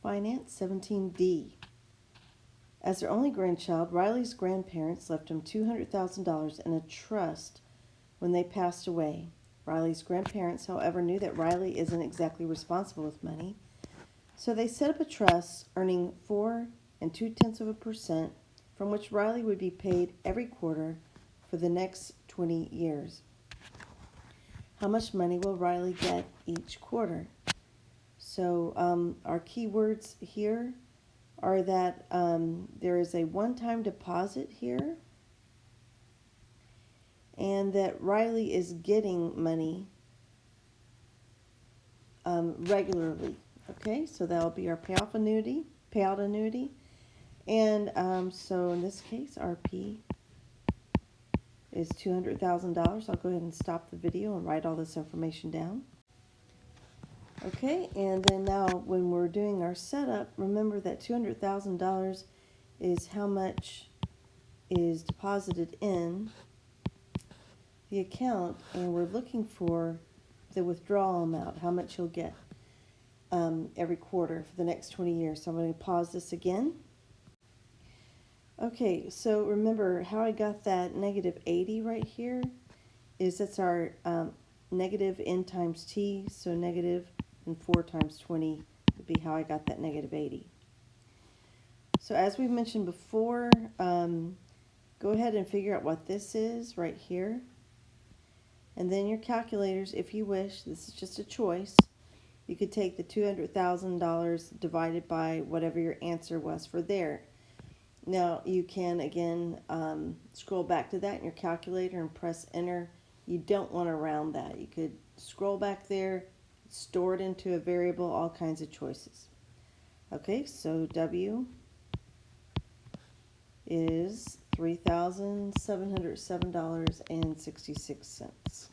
Finance 17D. As their only grandchild, Riley's grandparents left him $200,000 in a trust when they passed away. Riley's grandparents, however, knew that Riley isn't exactly responsible with money, so they set up a trust earning 4 2/10% from which Riley would be paid every quarter for the next 20 years. How much money will Riley get each quarter? So our keywords here are that there is a one-time deposit here, and that Riley is getting money regularly. Okay, so that'll be our payout annuity. And so in this case, our P is $200,000. I'll go ahead and stop the video and write all this information down. Okay, and then now when we're doing our setup, remember that $200,000 is how much is deposited in the account, and we're looking for the withdrawal amount, how much you'll get every quarter for the next 20 years. So I'm going to pause this again. Okay, so remember how I got that negative 80 right here is that's our negative n times t, so negative and 4 times 20 would be how I got that negative 80. So as we mentioned before, go ahead and figure out what this is right here. And then your calculators, if you wish, this is just a choice. You could take the $200,000 divided by whatever your answer was for there. Now you can again scroll back to that in your calculator and press enter. You don't want to round that. You could scroll back there, store it into a variable, all kinds of choices. Okay, so W is $3,707.66.